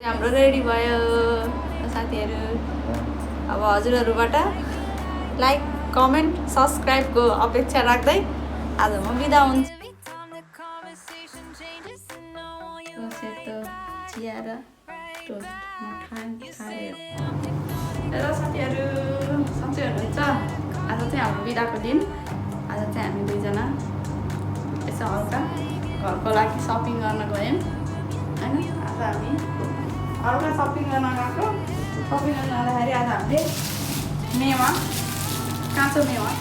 हाम्रो रेडी भयो साथीहरू। अब हजुरहरूबाट लाइक कमेन्ट सब्सक्राइबको अपेक्षा राख्दै आज म बिदा हुन्छु। सेतो चिया र टोस्ट खाएर हेलो साथीहरू, सन्चै हुनुहुन्छ? आज चाहिँ हाम्रो बिदाको दिन। आज चाहिँ हामी दुईजना यसो हल्का घरको लागि सपिङ गर्न गयौँ होइन। आज हामी हल्का सपिङ गर्न गएको। सपिङ गर्न जाँदाखेरि आज हामीले मेवा, काँचो मेवा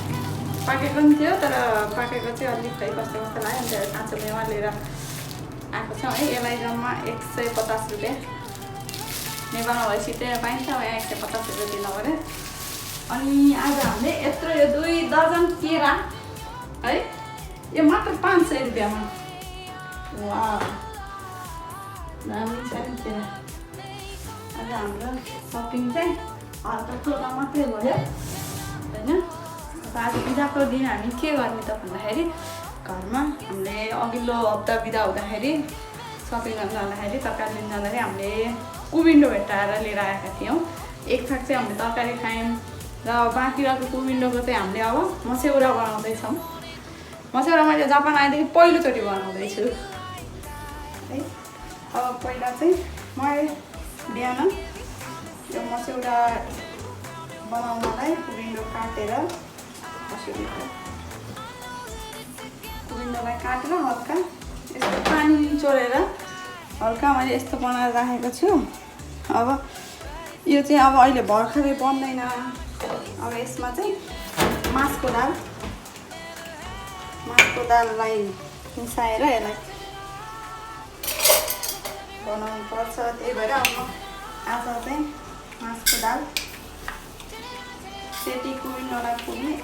पाकेको पनि थियो, तर पाकेको चाहिँ अलिक खै कस्तो कस्तो लाग्यो। अन्त काँचो मेवा लिएर आएको छौँ है। यसलाई जम्मा 150 रुपियाँ, नेपालमा भएपछि त्यहाँ पाइन्छ, यहाँ 150 रुपियाँ दिनु पऱ्यो। अनि आज हामीले यत्रो यो 2 दर्जन केरा है, यो मात्र 500 रुपियाँमा। वा दामी छ नि केरा। आज हाम्रो सपिङ चाहिँ हल्का फुल्का मात्रै भयो होइन। आज बिदाको दिन हामी के गर्ने त भन्दाखेरि, घरमा हामीले अघिल्लो हप्ता बिदा हुँदाखेरि सपिङ गर्न जाँदाखेरि, तरकारी लिन जाँदाखेरि हामीले कुबिन्डो भेट्टाएर लिएर आएका थियौँ। एक थाक चाहिँ हामीले तरकारी खायौँ र बाँकी रहेको कुबिन्डोको चाहिँ हामीले अब मस्यौरा बनाउँदैछौँ। मस्यौरा मैले जापान आएदेखि पहिलोचोटि बनाउँदैछु है। अब पहिला चाहिँ मैले बिहान यो मस्यौरा बनाउनलाई कुबिन्डो काटेर कुबिन्डोलाई काटेर हल्का यस्तो पानी निचोरेर हल्का मैले यस्तो बनाएर राखेको छु। अब यो चाहिँ अब अहिले भर्खरै बन्दैन। अब यसमा चाहिँ मासको दाललाई मिसाएर यसलाई बनाउनु पर्छ। त्यही भएर अब आज चाहिँ मासको दाल सेती कुबिन्डोलाई पुग्ने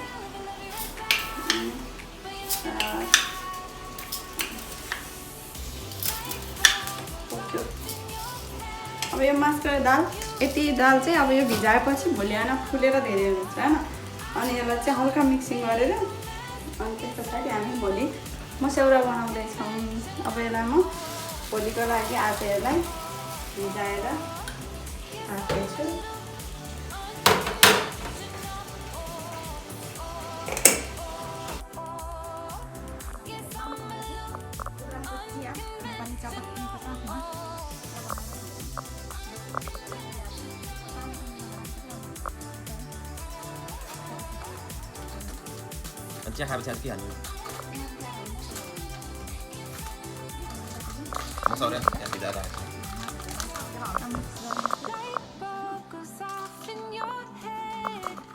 अब यो मासको दाल, यति दाल चाहिँ अब यो भिजाएपछि भोलि आएर फुलेर धेरै हुन्छ होइन। अनि यसलाई चाहिँ हल्का मिक्सिङ गरेर अनि त्यस पछाडि हामी भोलि मस्यौरा बनाउँदैछौँ। अब यसलाई म भोलिको लागि आज यसलाई भिजाएर राख्दैछु। चिया खाएपछि आज के हाल्नु? Masaura yang tidak ada.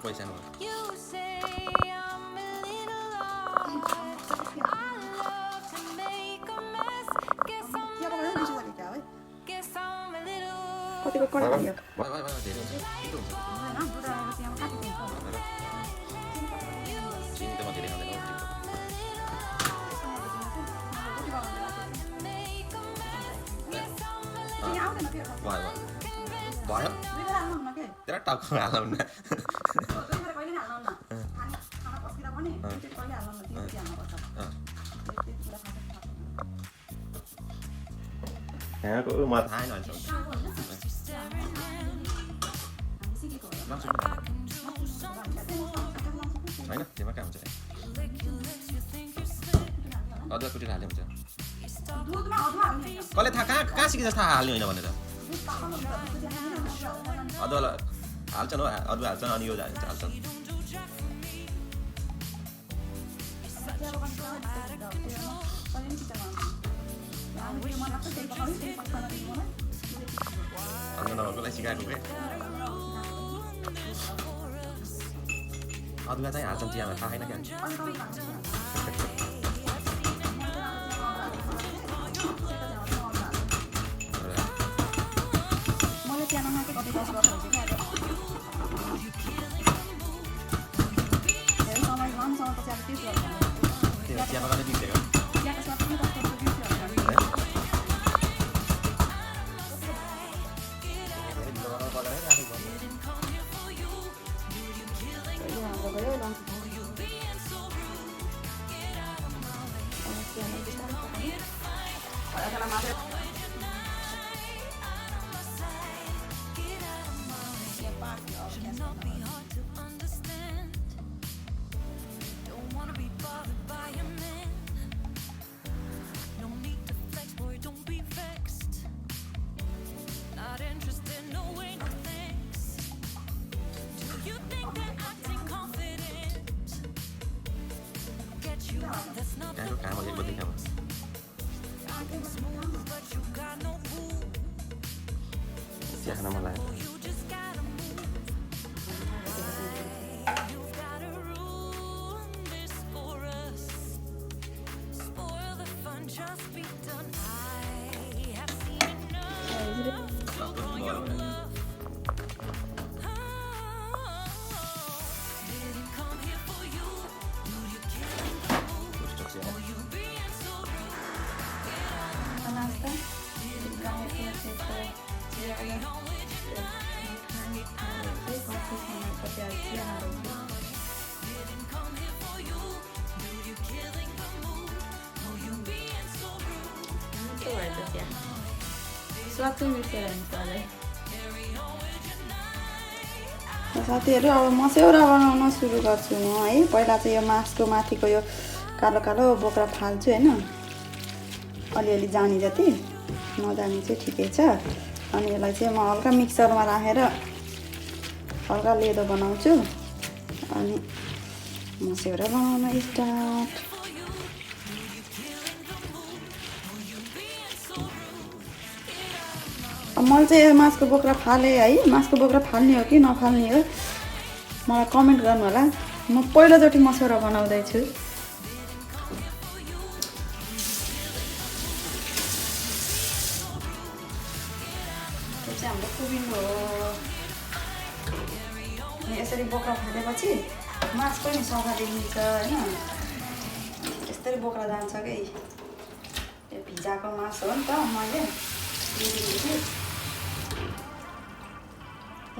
Kue sama. Bỏ lắm. Cái đó tao không làm luôn nè. Hả, có mà thái rồi rồi. Đấy nè, thì mà cảm chạy. Ada कुछ हाल्यो हुन्छ. कसले थाहा कहाँ सिकेछ थाहा हाल्ने होइन भनेर. अदुवा हाल्छन् हो, अदुवा हाल्छन् अनि यो हाल्छन्. अन्त नभएकोलाई सिकाएको के अदुवा चाहिँ हाल्छन् चियामा, थाहा छैन क्या. Siapa kan lebih deh kan? चिया खान मन लाग्यो साथीहरू अब मस्यौरा बनाउन सुरु गर्छु म है पहिला चाहिँ यो मासको माथिको यो कालो कालो बोक्रा फाल्छु हैन अलिअलि जानी जति नजानी चाहिँ ठिकै छ अनि यसलाई चाहिँ म हल्का मिक्सरमा राखेर हल्का लेदो बनाउँछु अनि मस्यौरा बनाउन स्टार्ट मैले चाहिँ मासको बोक्रा फालेँ है मासको बोक्रा फाल्ने हो कि नफाल्ने हो मलाई कमेन्ट गर्नु होला म पहिलोचोटि मस्यौरा बनाउँदैछु यो चाहिँ हाम्रो कुबिनो हो यसरी बोक्रा फालेपछि मास पनि सफा देखिन्छ होइन यसरी बोक्रा जान्छ कि यो भिजाको मास हो नि त मैले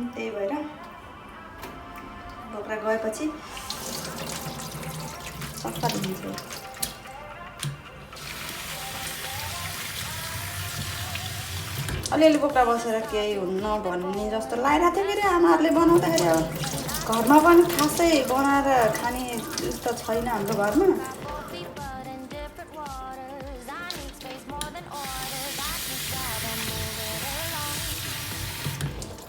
त्यही भएर बोक्रा गएपछि सफा देखिन्छ अलिअलि बोक्रा बसेर केही हुन्न भन्ने जस्तो लागिरहेको थियो फेरि आमाहरूले बनाउँदाखेरि अब घरमा पनि खासै बनाएर खाने जस्तो छैन हाम्रो घरमा त्यही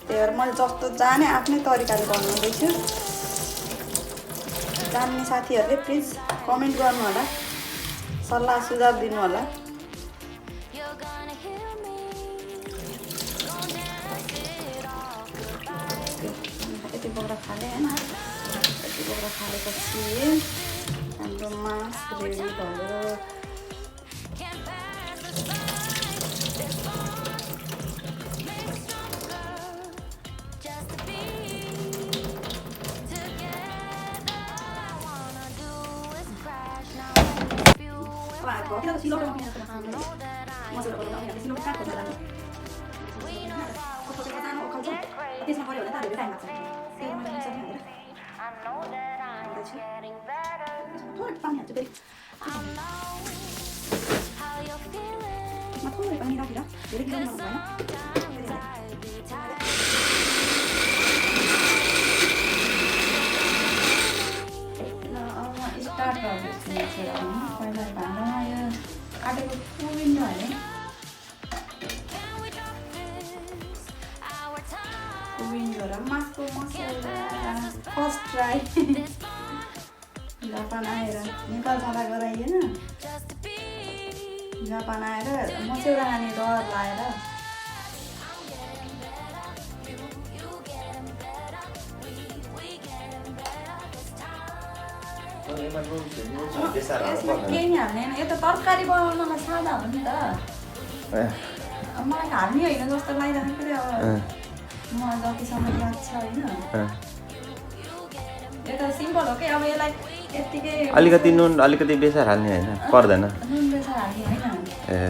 भएर मैले जस्तो जाने आफ्नै तरिकाले बनाउँदैछु जान्ने साथीहरूले प्लिज कमेन्ट गर्नु होला सल्लाह सुझाव दिनु होला यति बोक्रा फाले हैन यति बोक्रा फालेपछि हाम्रो मास रेडी भयो आटेको कुबिनो हाले कुबिनो र मासको मसला फर्स्ट ट्राई जापान आएर नेपाल जाँदा गराइएन जापान आएर मस्यौरा खाने डर लाएर केही हाल्दैन यो त तरकारी बनाउनमा सादा हो नि त मलाई हाल्ने होइन जस्तो लागिरहेको फेरि अब मलाई जतिसम्म याद छ होइन यो त सिम्पल हो कि अब यसलाई यत्तिकै अलिकति नुन अलिकति बेसार हाल्ने होइन पर्दैन नुन बेसार हाल्ने होइन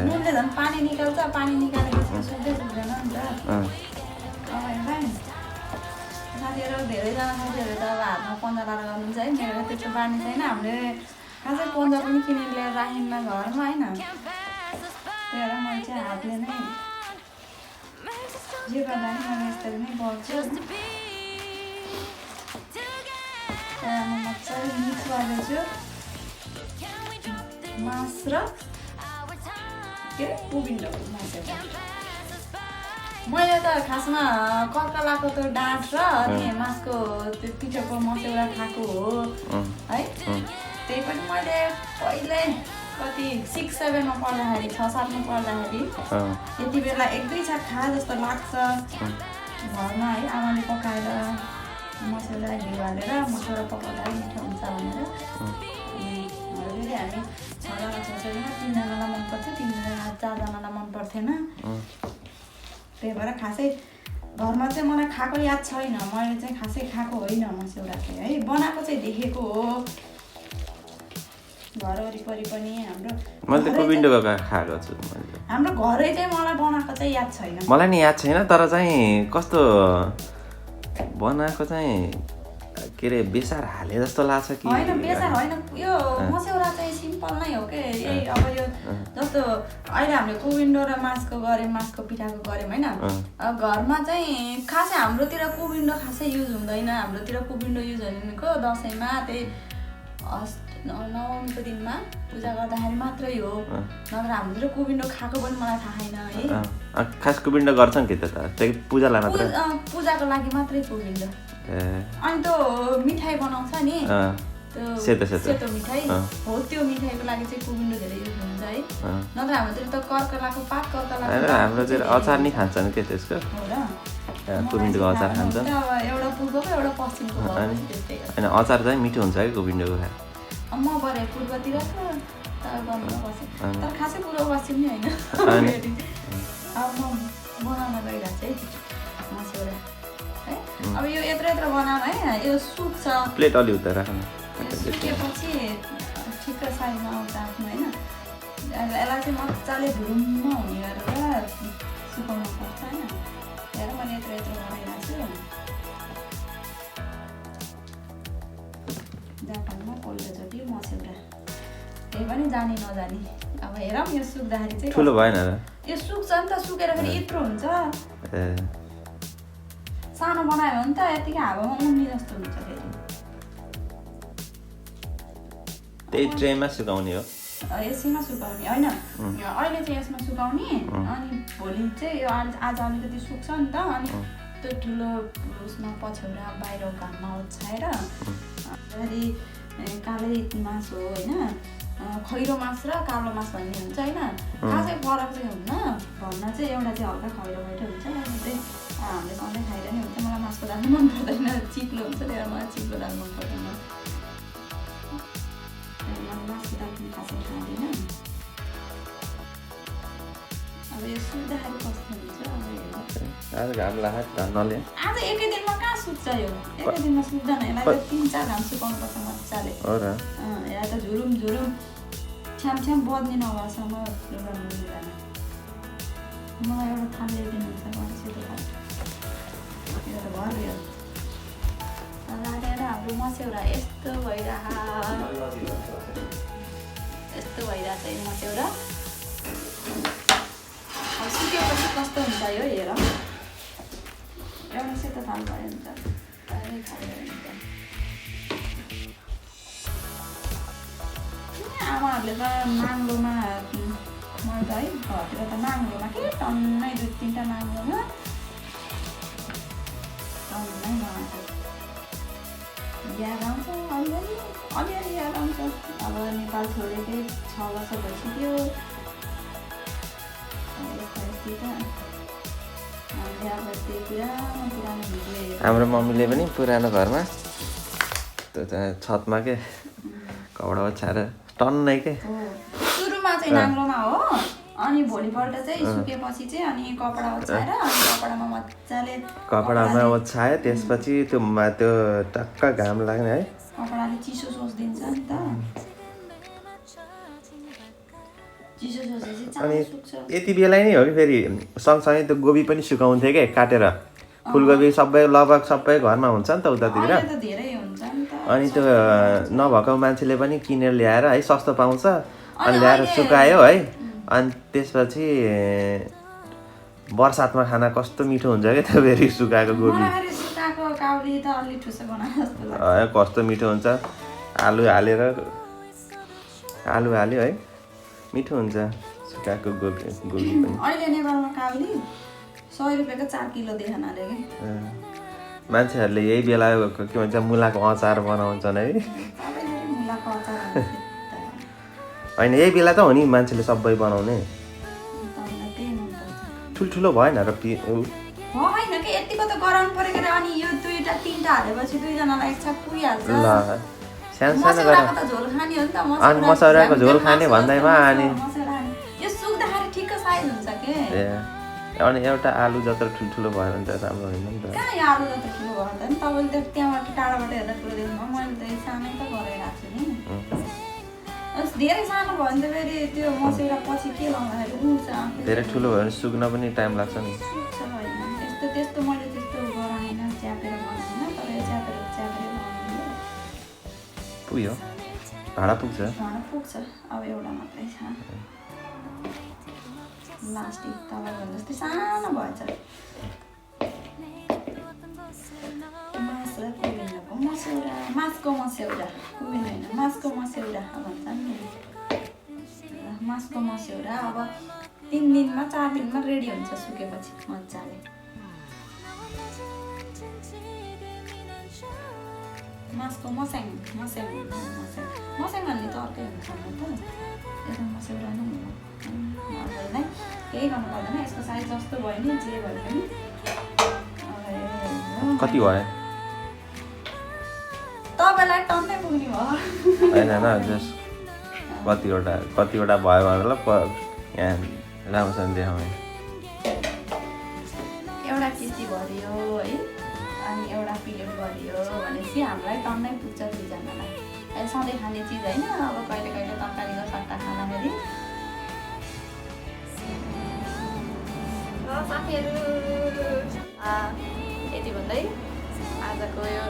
नुनले झन् पानी निकाल्छ पानी निकालेपछि सुक्दै सुक्दैन नि त अब यसलाई साथीहरू धेरैजना साथीहरू त अब हातमा पन्जा लाएर गर्नुहुन्छ है मेरो त्यस्तो बानी छैन हामीले खासै पन्जा पनि किनेर ल्याएर राखिन्न घरमा होइन त्यही भएर मैले चाहिँ हातले नै जे गर्दा पनि मैले यस्तरी नै गर्छु म मजाले मिक्स गर्दैछु मास र के अरे कुबिनो मासुको मैले त खासमा कर्कलाको त्यो डाँठ र अनि मासको त्यो पिठोको मस्यौरा खाएको हो है त्यही पनि मैले कति 6-7 मा पढ्दाखेरि 6-7 मा पढ्दाखेरि यति बेला 1-2 छाक खा जस्तो लाग्छ घरमा है आमाले पकाएर मसला घिउ हालेर मसौरा पकाउँदा मिठो हुन्छ भनेर हामी 6जना 3जनालाई मन पर्थ्यो 4जनालाई मन पर्थेन त्यही भएर खासै घरमा चाहिँ मलाई खाएको याद छैन मैले चाहिँ खासै खाएको होइन मसौरा चाहिँ है बनाएको चाहिँ देखेको हो घर वरिपरि पनि हाम्रो मैले त कोबिन्डोको खाएको छु हाम्रो घरै चाहिँ मलाई बनाएको चाहिँ याद छैन मलाई नि याद छैन तर चाहिँ कस्तो बनाएको चाहिँ के अरे बेसार हाले जस्तो लाग्छ कि होइन बेसार होइन यो मसौरा चाहिँ सिम्पल नै हो के यही अब यो जस्तो अहिले हामीले कोबिन्डो र मासको गऱ्यौँ मासको पिठाको गऱ्यौँ होइन घरमा चाहिँ खासै हाम्रोतिर कोबिन्डो खासै युज हुँदैन हाम्रोतिर कोबिन्डो युज भनेको दसैँमा त्यही नवमीको दिनमा पूजा गर्दाखेरि मात्रै हो नभए हाम्रोतिर कोबिन्डो खाएको पनि मलाई थाहा छैन है खास कोबिन्डो गर्छन् कि त त्यही पूजालाई मात्र पूजाको लागि मात्रै कोबिन्डो अनि त्यो मिठाई बनाउँछ नि सेतो मिठाई हो त्यो मिठाईको लागि चाहिँ कोबिन्डो धेरै युज हुन्छ है नत्र हाम्रोतिर त कर्कलाको पात कर्कलाको हाम्रोतिर अचार नि खान्छन् के त्यसको कोबिन्डोको अचार खान्छन् एउटा पूर्वको एउटा पश्चिमको होइन अचार चाहिँ मिठो हुन्छ है कोबिन्डोको खा म बरे पूर्वतिर छ तर खासै पूर्व पश्चिम नि होइन अब म बनाउन गइरहेको छु है मसौरा है अब यो यत्रो बनाउनु है यो सुक्छ प्लेट अलि उता राख्नु सुकेपछि ठिक्क साइजमा आउँछ आफ्नो होइन यसलाई चाहिँ मजाले धुरुम्म हुने गरेर सुकाउनु पर्छ होइन हेर मैले यत्रो बनाइरहेको छु जापानमा पहिलोचोटि मसौरा त्यही पनि जानी नजानी अब हेरौँ यो सुक्दाखेरि चाहिँ ठुलो भएन र यो सुक्छ नि त सुकेर फेरि यत्रो हुन्छ सानो बनायो भने त यतिकै हावामा उम्नी जस्तो हुन्छ फेरि त्यही ट्रेमा सुकाउने हो यसैमा सुकाउने होइन अहिले चाहिँ यसमा सुकाउने अनि भोलि चाहिँ यो आज अलिकति सुक्छ नि त अनि त्यो ठुलो उसमा पछ्यौरा बाहिर घाममा ओछ्याएर फेरि कालै मास हो होइन खैरो मास र कालो मास भन्ने हुन्छ होइन खासै फरक चाहिँ हुन्न भन्न चाहिँ एउटा चाहिँ हल्का खैरो खैरो हुन्छ अनि चाहिँ हामीले सधैँ खाइरहने हुन्छ मलाई मासको दाल मन पर्दैन चिप्लो हुन्छ त्यही भएर मलाई चिप्लो दाल मन पर्दैन मासको दाल पनि खासै खाँदैन अब यो सुक्दाखेरि कस्तो हुन्छ आज घाम लाग्छ धन्नले आज एकै दिनमा कहाँ सुक्छ यो एकै दिनमा सुक्दैन यसलाई 3-4 घाम सुकाउनु पर्छ मजाले हो र यहाँ त झुरुम छ्याम बद्ने नभएसम्म लुगा मिल्दैन मलाई एउटा थाल ल्याइदिनुहुन्छ सेतो थाल यो त भर्यो लागेर हाम्रो मसौरा यस्तो भइरहेछ यो मसौरा अब सुकेपछि कस्तो हुन्छ यो हेर एउटा सेतो थाल भयो नि त आमाहरूले त नाङ्लोमा मैले त है घरतिर त नाङ्लोमा के टन्नै 2-3टा नाङ्लोमा टन्नै बनाएको याद आउँछ अलिअलि याद आउँछ अब नेपाल छोडेकै 6 वर्ष भइसक्यो हाम्रो मम्मीले पनि पुरानो घरमा त्यो छतमा के कपडा ओछ्याएर टन्नै के सुरुमा चाहिँ नाङ्लोमा हो अनि भोलिपल्ट चाहिँ सुकेपछि चाहिँ अनि कपडा ओछ्याएर अनि कपडामा मजाले कपडामा ओछ्यायो त्यसपछि त्यो टक्क घाम लाग्ने है कपडाले चिसो सोच्दिन्छ नि त चिसो सोचेपछि अनि चाँडो सुक्छ यति बेला नै हो कि फेरि सँगसँगै त्यो गोबी पनि सुकाउँथे के काटेर फुलकोपी सबै लगभग सबै घरमा हुन्छ नि त उतातिर अनि त्यो नभएको मान्छेले पनि किनेर ल्याएर है सस्तो पाउँछ अनि ल्याएर सुकायो है अनि त्यसपछि बर्सातमा खाना कस्तो मिठो हुन्छ क्या त्यो फेरि सुकाएको गोबी कस्तो मिठो हुन्छ आलु हाल्यो है मिठो हुन्छ सुकाएको गोबी पनि अहिले नेपालमा काउली 100 रुपियाँको 4 किलो देखान अरे के मान्छेहरूले यही बेला के भन्छ मुलाको अचार बनाउँछन् है होइन यही बेला त हो नि मान्छेले सबै बनाउने तपाईँलाई त्यही मनपर्छ ठुल्ठुलो भएन र होइन कि यतिको त गराउनु पऱ्यो के अनि यो 2टा 3टा हालेपछि 2जनालाई एकछाप पुगिहाल्छ ल सानो सानो मसौराको त झोल खाने हो नि त अनि मसौराको झोल खाने भन्दैमा अनि यो सुक्दाखेरि ठिक्क साइज हुन्छ के ए अनि एउटा आलु जत्रो ठुल्ठुलो भयो भने त राम्रो होइन नि त कहाँ यो आलु जत्रो ठुलो भयो त नि तपाईँले त त्यहाँबाट टाढाबाट हेर्दा ठुलो देख्नु मैले त सानै त गराइरहेको छु नि धेरै सानो भयो भने त फेरि त्यो मसौरा पछि के लाउँदाखेरि उठ्छ धेरै ठुलो भयो भने सुक्न पनि टाइम लाग्छ नि सुक्छ होइन त्यस्तो मैले त्यस्तो गराएन च्यापेर बनाएन तर यो च्यापेर बनाउनु पुग्यो भाडा पुग्छ पुग्छ अब एउटा मात्रै छ लास्टिक तपाईँको जस्तै सानो भएछ मसौरा मासको मसौरा होइन मासको मसौरा भन्छ नि मासको मसौरा अब 3 दिनमा 4 दिनमा रेडी हुन्छ सुकेपछि मजाले मासको मस्याङ भन्ने त अर्कै हुन्छ त यसमा मसौरा नै नै केही गर्नु पर्दैन यसको साइज जस्तो भयो नि जे भयो पनि कति भयो तपाईँलाई टन्नै पुग्ने भयो होइन जस्ट कतिवटा भयो भनेर यहाँ राम्रोसँग देखाउने एउटा किस्ती भरियो है अनि एउटा प्लेट भरियो भनेपछि हामीलाई टन्नै पुग्छ 2जनालाई सधैँ खाने चिज होइन अब कहिले कहिले तरकारीको सट्टा खाँदाखेरि साथीहरू यति भन्दै आजको यो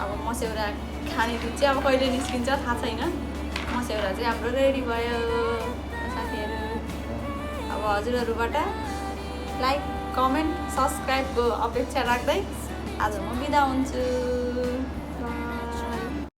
अब मसौरा खाने दुध चाहिँ अब कहिले निस्किन्छ थाहा छैन मसौरा चाहिँ हाम्रो रेडी भयो साथीहरू अब हजुरहरूबाट लाइक कमेन्ट सब्सक्राइबको अपेक्षा राख्दै आज म बिदा हुन्छु